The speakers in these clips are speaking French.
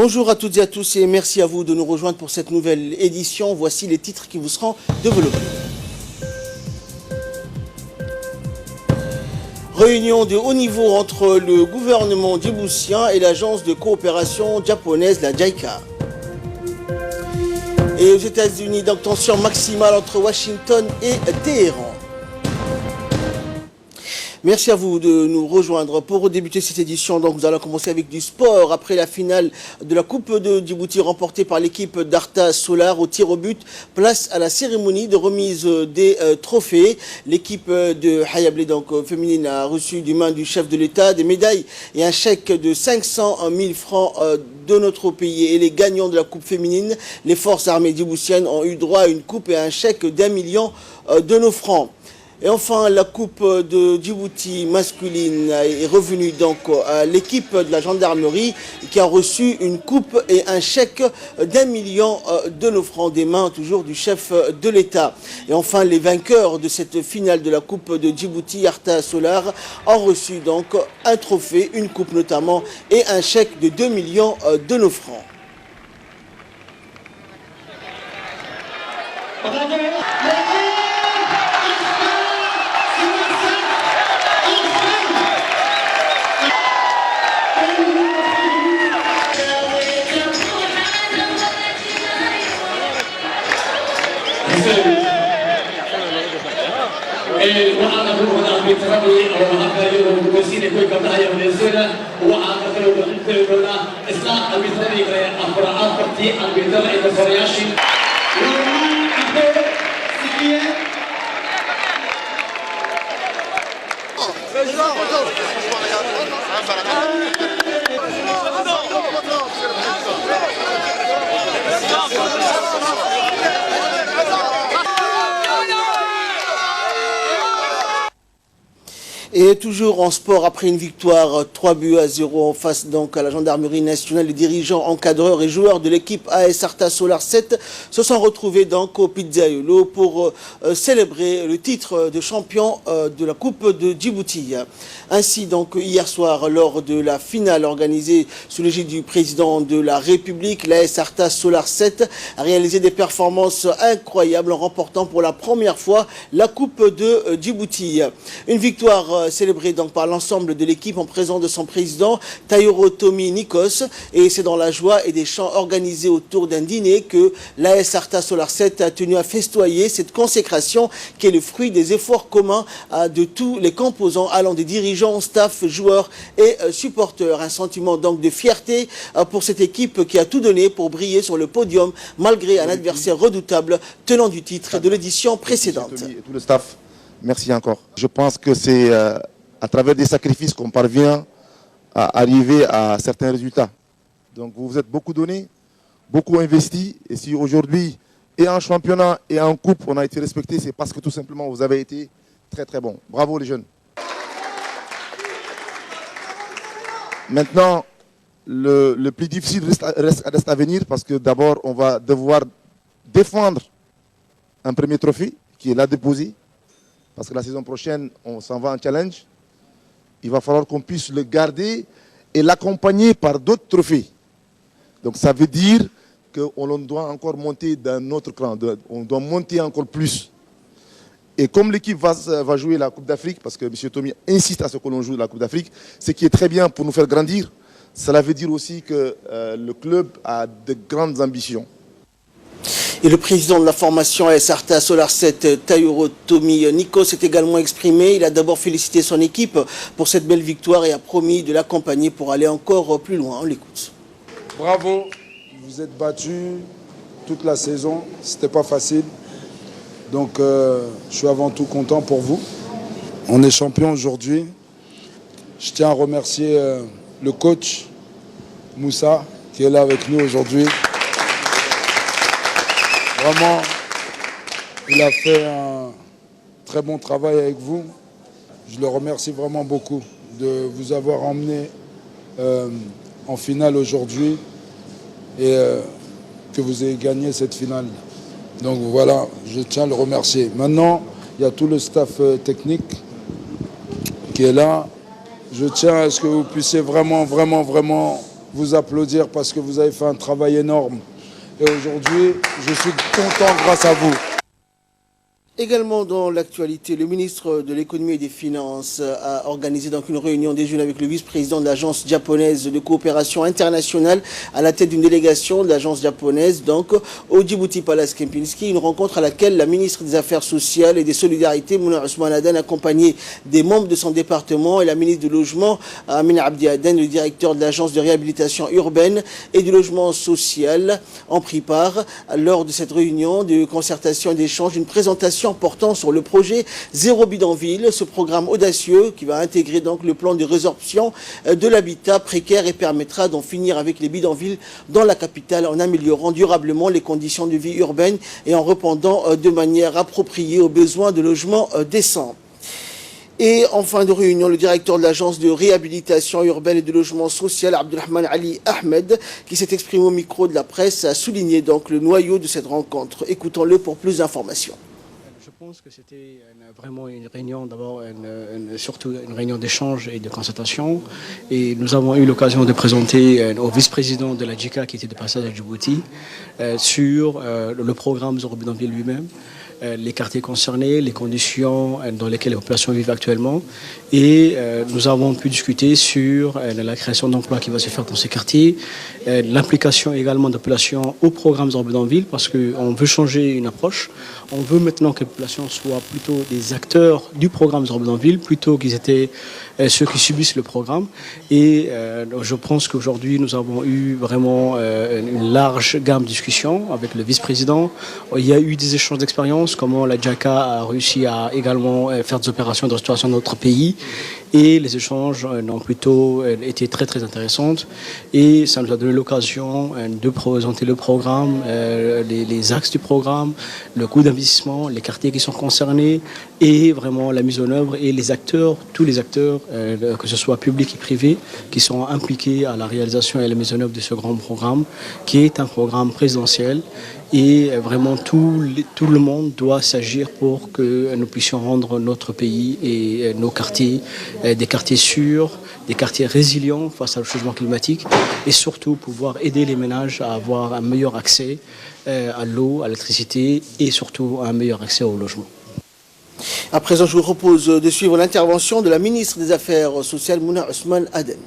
Bonjour à toutes et à tous et merci à vous de nous rejoindre pour cette nouvelle édition. Voici les titres qui vous seront développés. Réunion de haut niveau entre le gouvernement djiboutien et l'agence de coopération japonaise, la JICA. Et aux États-Unis, donc tension maximale entre Washington et Téhéran. Merci à vous de nous rejoindre pour débuter cette édition. Donc nous allons commencer avec du sport. Après la finale de la Coupe de Djibouti remportée par l'équipe d'Arta Solar au tir au but, place à la cérémonie de remise des trophées. L'équipe de Hayablé, donc féminine, a reçu du main du chef de l'État des médailles et un chèque de 500 000 francs de notre pays. Et les gagnants de la Coupe féminine, les forces armées djiboutiennes, ont eu droit à une coupe et à un chèque d'1 million de nos francs. Et enfin, la Coupe de Djibouti masculine est revenue donc à l'équipe de la gendarmerie qui a reçu une coupe et un chèque d'1 million de nos francs des mains toujours du chef de l'État. Et enfin, les vainqueurs de cette finale de la Coupe de Djibouti, Arta Solar, ont reçu donc un trophée, une coupe notamment et un chèque de 2 millions de nos francs. Et toujours en sport, après une victoire 3-0 en face donc à la gendarmerie nationale, les dirigeants, encadreurs et joueurs de l'équipe AS Arta Solar 7 se sont retrouvés donc au Pizzaiolo pour célébrer le titre de champion de la Coupe de Djibouti. Ainsi donc hier soir, lors de la finale organisée sous l'égide du président de la République, l'AS Arta Solar 7 a réalisé des performances incroyables en remportant pour la première fois la Coupe de Djibouti. Une victoire célébré donc par l'ensemble de l'équipe en présence de son président Tayoro Tomi Nikos, et c'est dans la joie et des chants organisés autour d'un dîner que l'AS Arta Solar 7 a tenu à festoyer cette consécration qui est le fruit des efforts communs de tous les composants allant des dirigeants, staff, joueurs et supporters. Un sentiment donc de fierté pour cette équipe qui a tout donné pour briller sur le podium malgré un adversaire redoutable tenant du titre de l'édition précédente. Et tout le staff. Merci encore. Je pense que c'est à travers des sacrifices qu'on parvient à arriver à certains résultats. Donc vous vous êtes beaucoup donné, beaucoup investi. Et si aujourd'hui, et en championnat et en coupe, on a été respecté, c'est parce que tout simplement vous avez été très très bon. Bravo les jeunes. Maintenant, le plus difficile reste à venir parce que d'abord, on va devoir défendre un premier trophée qui est là déposé. Parce que la saison prochaine, on s'en va en challenge. Il va falloir qu'on puisse le garder et l'accompagner par d'autres trophées. Donc ça veut dire qu'on doit encore monter d'un autre cran. On doit monter encore plus. Et comme l'équipe va jouer la Coupe d'Afrique, parce que M. Tomi insiste à ce que l'on joue la Coupe d'Afrique, ce qui est très bien pour nous faire grandir, cela veut dire aussi que le club a de grandes ambitions. Et le président de la formation AS Arta Solar 7, Tayoro Tomi Nikos, s'est également exprimé. Il a d'abord félicité son équipe pour cette belle victoire et a promis de l'accompagner pour aller encore plus loin. On l'écoute. Bravo, vous êtes battus toute la saison, c'était pas facile. Donc je suis avant tout content pour vous. On est champion aujourd'hui. Je tiens à remercier le coach Moussa qui est là avec nous aujourd'hui. Vraiment, il a fait un très bon travail avec vous. Je le remercie vraiment beaucoup de vous avoir emmené en finale aujourd'hui et que vous ayez gagné cette finale. Donc voilà, je tiens à le remercier. Maintenant, il y a tout le staff technique qui est là. Je tiens à ce que vous puissiez vraiment vous applaudir parce que vous avez fait un travail énorme. Et aujourd'hui, je suis content grâce à vous. Également dans l'actualité, le ministre de l'économie et des finances a organisé donc une réunion déjeuner avec le vice-président de l'agence japonaise de coopération internationale à la tête d'une délégation de l'agence japonaise donc au Djibouti Palace Kempinski, une rencontre à laquelle la ministre des Affaires sociales et des Solidarités Mouna Ousmane Aden accompagnée des membres de son département et la ministre du Logement Amina Abdi Aden, le directeur de l'agence de réhabilitation urbaine et du logement social ont pris part lors de cette réunion de concertation et d'échange d'une présentation portant sur le projet Zéro Bidonville, ce programme audacieux qui va intégrer donc le plan de résorption de l'habitat précaire et permettra d'en finir avec les bidonvilles dans la capitale en améliorant durablement les conditions de vie urbaine et en répondant de manière appropriée aux besoins de logements décents. Et en fin de réunion, le directeur de l'agence de réhabilitation urbaine et de logement social, Abdelrahman Ali Ahmed, qui s'est exprimé au micro de la presse, a souligné donc le noyau de cette rencontre. Écoutons-le pour plus d'informations. Je pense que c'était vraiment une réunion, d'abord surtout une réunion d'échange et de concertation. Et nous avons eu l'occasion de présenter au vice-président de la JICA qui était de passage à Djibouti sur le programme Zéro Bidonville lui-même, les quartiers concernés, les conditions dans lesquelles les populations vivent actuellement. Et nous avons pu discuter sur la création d'emplois qui va se faire dans ces quartiers, l'implication également de la population au programme Zéro Bidonville, parce qu'on veut changer une approche. On veut maintenant que la population soit plutôt des acteurs du programme Zéro Bidonville, plutôt qu'ils étaient ceux qui subissent le programme. Et je pense qu'aujourd'hui, nous avons eu vraiment une large gamme de discussions avec le vice-président. Il y a eu des échanges d'expériences, comment la JICA a réussi à également faire des opérations de restauration dans notre pays. Et les échanges ont plutôt été très très intéressantes. Et ça nous a donné l'occasion de présenter le programme, les axes du programme, le coût d'investissement, les quartiers qui sont concernés et vraiment la mise en œuvre et les acteurs, tous les acteurs, que ce soit publics et privés, qui sont impliqués à la réalisation et à la mise en œuvre de ce grand programme, qui est un programme présidentiel. Et vraiment tout le monde doit s'agir pour que nous puissions rendre notre pays et nos quartiers des quartiers sûrs, des quartiers résilients face au changement climatique et surtout pouvoir aider les ménages à avoir un meilleur accès à l'eau, à l'électricité et surtout un meilleur accès au logement. À présent, je vous propose de suivre l'intervention de la ministre des Affaires sociales Mouna Ousmane Aden.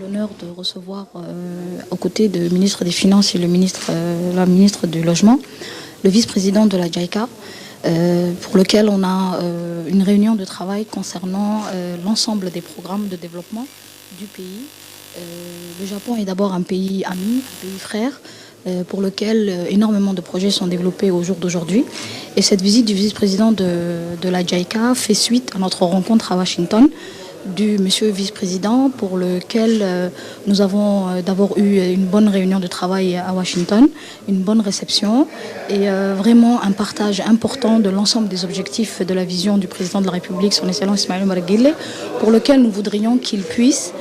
L'honneur de recevoir aux côtés du ministre des Finances et la ministre du Logement, le vice-président de la JICA, pour lequel on a une réunion de travail concernant l'ensemble des programmes de développement du pays. Le Japon est d'abord un pays ami, un pays frère, pour lequel énormément de projets sont développés au jour d'aujourd'hui. Et cette visite du vice-président de la JICA fait suite à notre rencontre à Washington du monsieur vice-président, pour lequel nous avons d'abord eu une bonne réunion de travail à Washington, une bonne réception et vraiment un partage important de l'ensemble des objectifs de la vision du président de la République, son Excellence Ismaïla Omar Guelleh, pour lequel nous voudrions qu'il puisse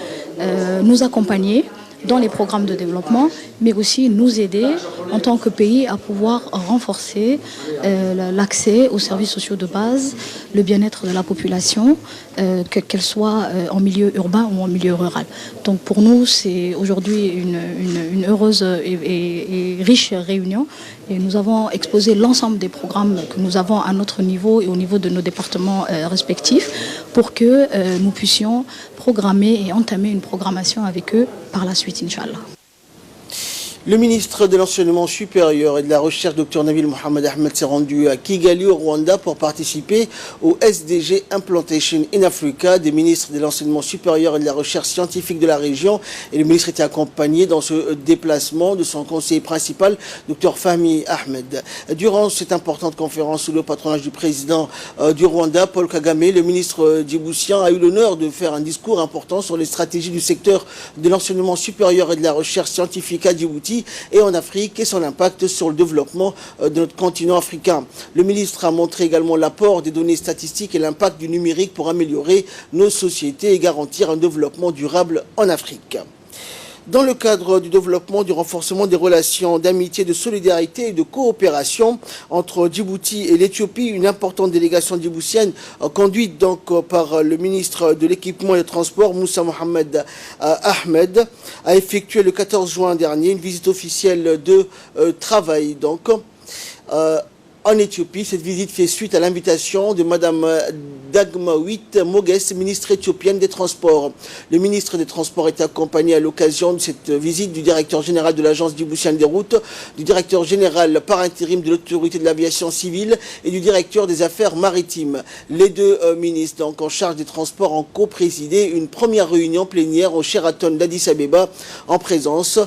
nous accompagner dans les programmes de développement, mais aussi nous aider en tant que pays à pouvoir renforcer l'accès aux services sociaux de base, le bien-être de la population, qu'elle soit en milieu urbain ou en milieu rural. Donc pour nous, c'est aujourd'hui une heureuse et riche réunion. Et nous avons exposé l'ensemble des programmes que nous avons à notre niveau et au niveau de nos départements respectifs pour que nous puissions programmer et entamer une programmation avec eux par la suite, Inch'Allah. Le ministre de l'Enseignement supérieur et de la Recherche, Dr Nabil Mohamed Ahmed, s'est rendu à Kigali, au Rwanda, pour participer au SDG Implantation in Africa des ministres de l'Enseignement supérieur et de la Recherche scientifique de la région. Et le ministre était accompagné dans ce déplacement de son conseiller principal, Dr Fahmi Ahmed. Durant cette importante conférence sous le patronage du président du Rwanda, Paul Kagame, le ministre djiboutien a eu l'honneur de faire un discours important sur les stratégies du secteur de l'enseignement supérieur et de la recherche scientifique à Djibouti et en Afrique et son impact sur le développement de notre continent africain. Le ministre a montré également l'apport des données statistiques et l'impact du numérique pour améliorer nos sociétés et garantir un développement durable en Afrique. Dans le cadre du développement, du renforcement des relations d'amitié, de solidarité et de coopération entre Djibouti et l'Éthiopie, une importante délégation djiboutienne conduite donc par le ministre de l'Équipement et des Transports, Moussa Mohamed Ahmed, a effectué le 14 juin dernier une visite officielle de travail. Donc, en Éthiopie, cette visite fait suite à l'invitation de Mme Dagmawit Moges, ministre éthiopienne des Transports. Le ministre des Transports est accompagné à l'occasion de cette visite du directeur général de l'Agence djiboutienne des routes, du directeur général par intérim de l'autorité de l'aviation civile et du directeur des affaires maritimes. Les deux ministres donc, en charge des transports ont co-présidé une première réunion plénière au Sheraton d'Addis Abeba en présence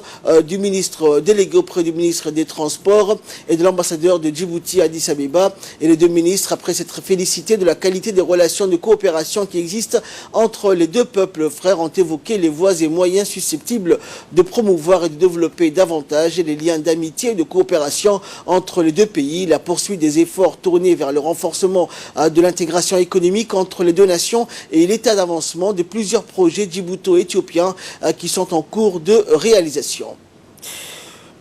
du ministre délégué auprès du ministre des Transports et de l'ambassadeur de Djibouti à Addis Abeba. Et les deux ministres, après s'être félicités de la qualité des relations de coopération qui existent entre les deux peuples frères, ont évoqué les voies et moyens susceptibles de promouvoir et de développer davantage les liens d'amitié et de coopération entre les deux pays, la poursuite des efforts tournés vers le renforcement de l'intégration économique entre les deux nations et l'état d'avancement de plusieurs projets djibouto-éthiopiens qui sont en cours de réalisation.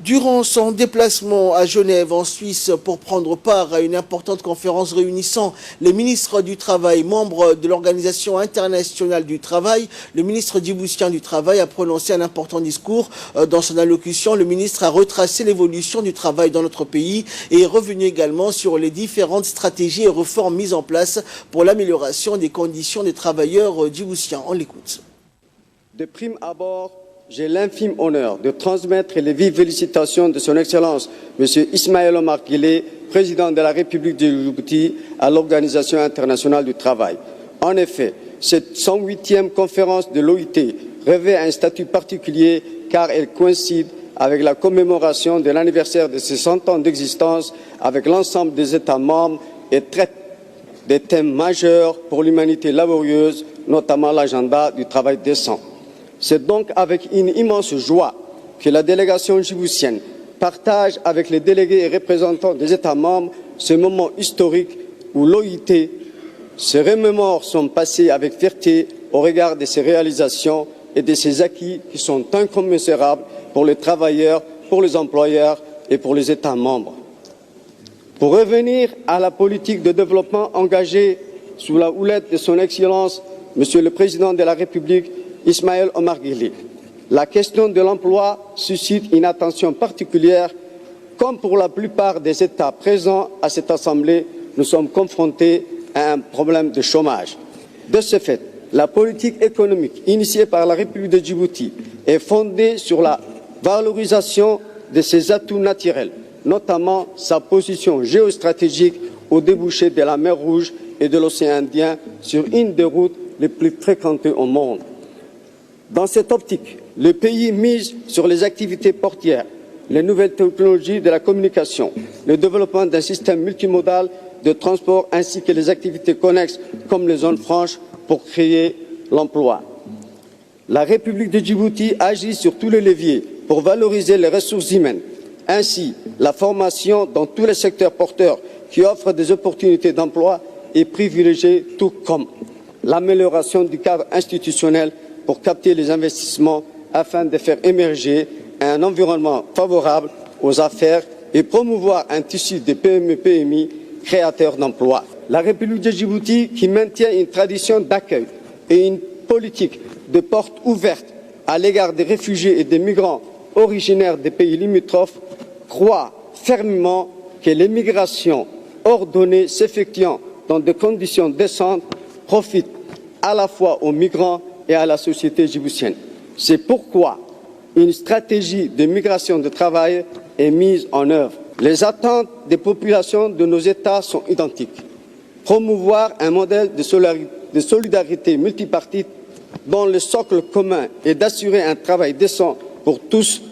Durant son déplacement à Genève, en Suisse, pour prendre part à une importante conférence réunissant les ministres du Travail, membres de l'Organisation internationale du travail, le ministre djiboutien du Travail a prononcé un important discours. Dans son allocution, le ministre a retracé l'évolution du travail dans notre pays et est revenu également sur les différentes stratégies et réformes mises en place pour l'amélioration des conditions des travailleurs djiboutiens. On l'écoute. De prime abord, j'ai l'infime honneur de transmettre les vives félicitations de son Excellence, M. Ismaël Omar Guelleh, président de la République de Djibouti, à l'Organisation internationale du travail. En effet, cette 108e conférence de l'OIT revêt un statut particulier car elle coïncide avec la commémoration de l'anniversaire de ses 100 ans d'existence avec l'ensemble des États membres et traite des thèmes majeurs pour l'humanité laborieuse, notamment l'agenda du travail décent. C'est donc avec une immense joie que la délégation djiboutienne partage avec les délégués et représentants des États membres ce moment historique où l'OIT se remémore son passé avec fierté au regard de ses réalisations et de ses acquis qui sont incommensurables pour les travailleurs, pour les employeurs et pour les États membres. Pour revenir à la politique de développement engagée sous la houlette de son Excellence, Monsieur le Président de la République, Ismaël Omar Guelleh, la question de l'emploi suscite une attention particulière. Comme pour la plupart des États présents à cette Assemblée, nous sommes confrontés à un problème de chômage. De ce fait, la politique économique initiée par la République de Djibouti est fondée sur la valorisation de ses atouts naturels, notamment sa position géostratégique au débouché de la mer Rouge et de l'océan Indien sur une des routes les plus fréquentées au monde. Dans cette optique, le pays mise sur les activités portières, les nouvelles technologies de la communication, le développement d'un système multimodal de transport ainsi que les activités connexes comme les zones franches pour créer l'emploi. La République de Djibouti agit sur tous les leviers pour valoriser les ressources humaines. Ainsi, la formation dans tous les secteurs porteurs qui offrent des opportunités d'emploi est privilégiée, tout comme l'amélioration du cadre institutionnel pour capter les investissements afin de faire émerger un environnement favorable aux affaires et promouvoir un tissu de PME-PMI créateur d'emplois. La République de Djibouti, qui maintient une tradition d'accueil et une politique de portes ouvertes à l'égard des réfugiés et des migrants originaires des pays limitrophes, croit fermement que l'immigration ordonnée s'effectuant dans des conditions décentes profite à la fois aux migrants et à la société djiboutienne. C'est pourquoi une stratégie de migration de travail est mise en œuvre. Les attentes des populations de nos États sont identiques. Promouvoir un modèle de solidarité multipartite dont le socle commun est d'assurer un travail décent pour tous,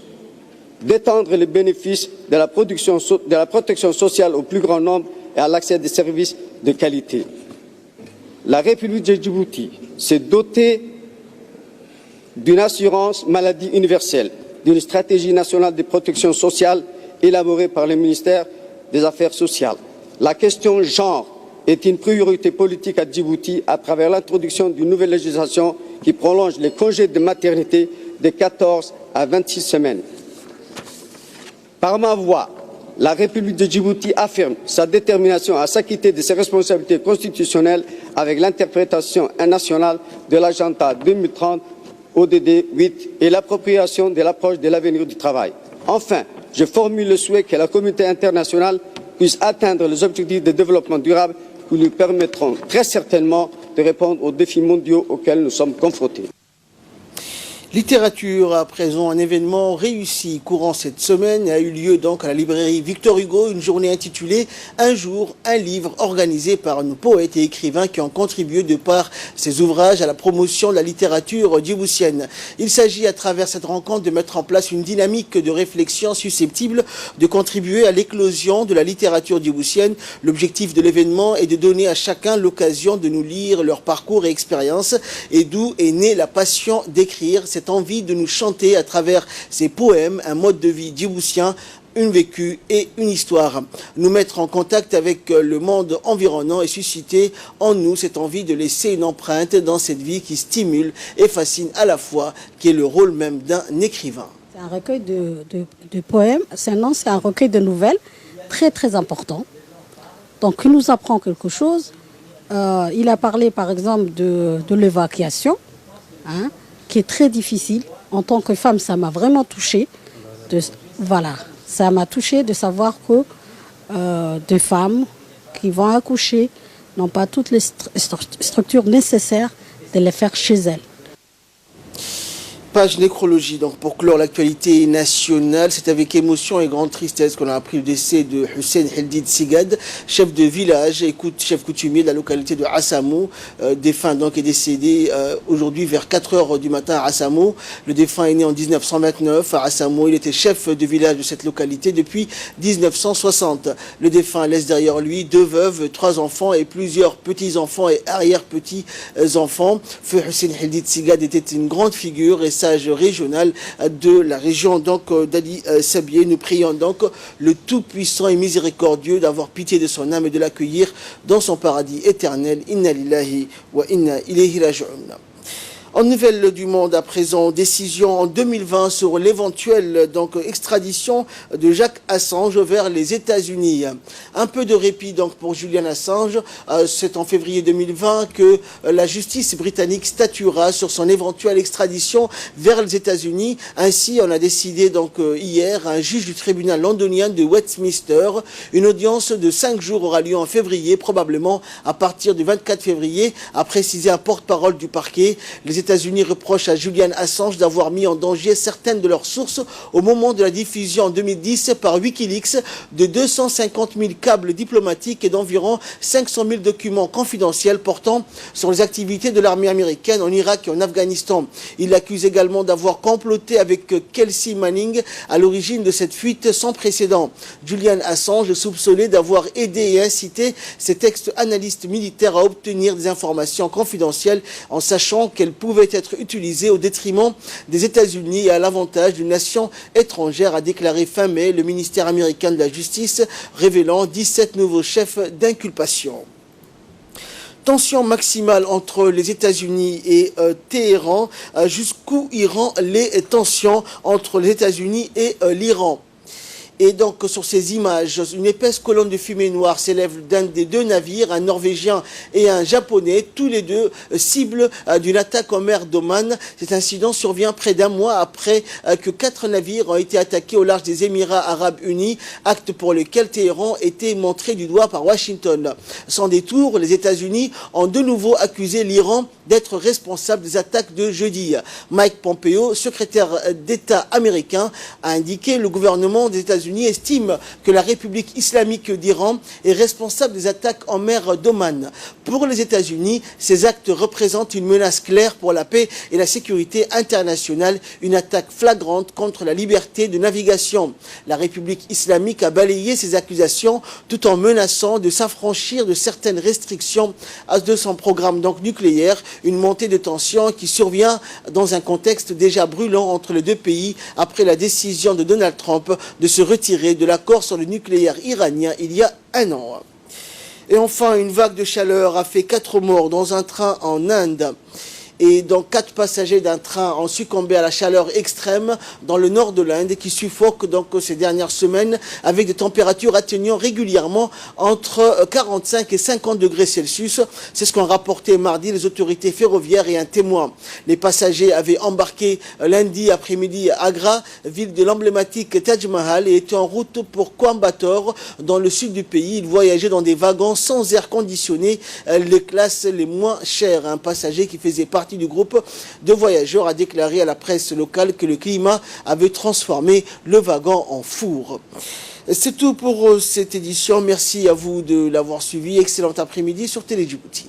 d'étendre les bénéfices de la protection sociale au plus grand nombre et à l'accès à des services de qualité. La République de Djibouti s'est dotée d'une assurance maladie universelle, d'une stratégie nationale de protection sociale élaborée par le ministère des Affaires sociales. La question genre est une priorité politique à Djibouti à travers l'introduction d'une nouvelle législation qui prolonge les congés de maternité de 14 à 26 semaines. Par ma voix, la République de Djibouti affirme sa détermination à s'acquitter de ses responsabilités constitutionnelles avec l'interprétation nationale de l'agenda 2030 ODD 8 et l'appropriation de l'approche de l'avenir du travail. Enfin, je formule le souhait que la communauté internationale puisse atteindre les objectifs de développement durable qui lui permettront très certainement de répondre aux défis mondiaux auxquels nous sommes confrontés. Littérature, à présent, un événement réussi courant cette semaine a eu lieu donc à la librairie Victor Hugo, une journée intitulée « Un jour, un livre » organisée par nos poètes et écrivains qui ont contribué de par ces ouvrages à la promotion de la littérature djiboutienne. Il s'agit à travers cette rencontre de mettre en place une dynamique de réflexion susceptible de contribuer à l'éclosion de la littérature djiboutienne. L'objectif de l'événement est de donner à chacun l'occasion de nous lire leur parcours et expériences et d'où est née la passion d'écrire, cette envie de nous chanter à travers ces poèmes, un mode de vie djiboutien, une vécu et une histoire. Nous mettre en contact avec le monde environnant et susciter en nous cette envie de laisser une empreinte dans cette vie qui stimule et fascine à la fois, qui est le rôle même d'un écrivain. C'est un recueil de poèmes, c'est un recueil de nouvelles très très important. Donc il nous apprend quelque chose. Il a parlé par exemple de l'évacuation, hein, qui est très difficile. En tant que femme, ça m'a vraiment touchée. Voilà, ça m'a touchée de savoir que des femmes qui vont accoucher n'ont pas toutes les structures nécessaires de les faire chez elles. Page nécrologie, donc pour clore l'actualité nationale, c'est avec émotion et grande tristesse qu'on a appris le décès de Hussein Heldid Sigad, chef de village et chef coutumier de la localité de Assamou. Défunt donc est décédé aujourd'hui vers 4 h du matin à Assamou. Le défunt est né en 1929 à Assamou. Il était chef de village de cette localité depuis 1960. Le défunt laisse derrière lui 2 veuves, 3 enfants et plusieurs petits-enfants et arrière-petits-enfants. Feu Hussein Heldid Sigad était une grande figure et régional de la région donc d'Ali Sabié. Nous prions donc le Tout-Puissant et Miséricordieux d'avoir pitié de son âme et de l'accueillir dans son paradis éternel. Inna lillahi wa inna ilayhi raji'un. En nouvelle du monde à présent, décision en 2020 sur l'éventuelle extradition de Jacques Assange vers les États-Unis. Un peu de répit donc pour Julian Assange. C'est en février 2020 que la justice britannique statuera sur son éventuelle extradition vers les États-Unis. Ainsi, on a décidé donc hier, un juge du tribunal londonien de Westminster, une audience de 5 jours aura lieu en février, probablement à partir du 24 février, a précisé un porte-parole du parquet. Les États-Unis reprochent à Julian Assange d'avoir mis en danger certaines de leurs sources au moment de la diffusion en 2010 par Wikileaks de 250 000 câbles diplomatiques et d'environ 500 000 documents confidentiels portant sur les activités de l'armée américaine en Irak et en Afghanistan. Il l'accuse également d'avoir comploté avec Kelsey Manning à l'origine de cette fuite sans précédent. Julian Assange est soupçonné d'avoir aidé et incité cet ex-analyste militaire à obtenir des informations confidentielles en sachant qu'elles pouvaient être utilisées au détriment des États-Unis et à l'avantage d'une nation étrangère, a déclaré fin mai le ministère américain de la Justice, révélant 17 nouveaux chefs d'inculpation. Tension maximale entre les États-Unis et Téhéran. Jusqu'où iront les tensions entre les États-Unis et l'Iran? Et donc, sur ces images, une épaisse colonne de fumée noire s'élève d'un des 2 navires, un Norvégien et un Japonais, tous les 2 cibles d'une attaque en mer d'Oman. Cet incident survient près d'1 mois après que 4 navires ont été attaqués au large des Émirats Arabes Unis, acte pour lequel Téhéran était montré du doigt par Washington. Sans détour, les États-Unis ont de nouveau accusé l'Iran d'être responsable des attaques de jeudi. Mike Pompeo, secrétaire d'État américain, a indiqué le gouvernement des États-Unis estime que la République islamique d'Iran est responsable des attaques en mer d'Oman. Pour les États-Unis, ces actes représentent une menace claire pour la paix et la sécurité internationale, une attaque flagrante contre la liberté de navigation. La République islamique a balayé ces accusations tout en menaçant de s'affranchir de certaines restrictions de son programme nucléaire, une montée de tension qui survient dans un contexte déjà brûlant entre les 2 pays après la décision de Donald Trump de se retirer de l'accord sur le nucléaire iranien il y a 1 an. Et enfin, une vague de chaleur a fait 4 morts dans un train en Inde. Et donc 4 passagers d'un train ont succombé à la chaleur extrême dans le nord de l'Inde qui suffoque donc ces dernières semaines avec des températures atteignant régulièrement entre 45 et 50 degrés Celsius. C'est ce qu'ont rapporté mardi les autorités ferroviaires et un témoin. Les passagers avaient embarqué lundi après-midi à Agra, ville de l'emblématique Taj Mahal, et étaient en route pour Coimbatore, dans le sud du pays. Ils voyageaient dans des wagons sans air conditionné, les classes les moins chères. Un passager qui faisait partie du groupe de voyageurs a déclaré à la presse locale que le climat avait transformé le wagon en four. C'est tout pour cette édition. Merci à vous de l'avoir suivi. Excellent après-midi sur Télé Djibouti.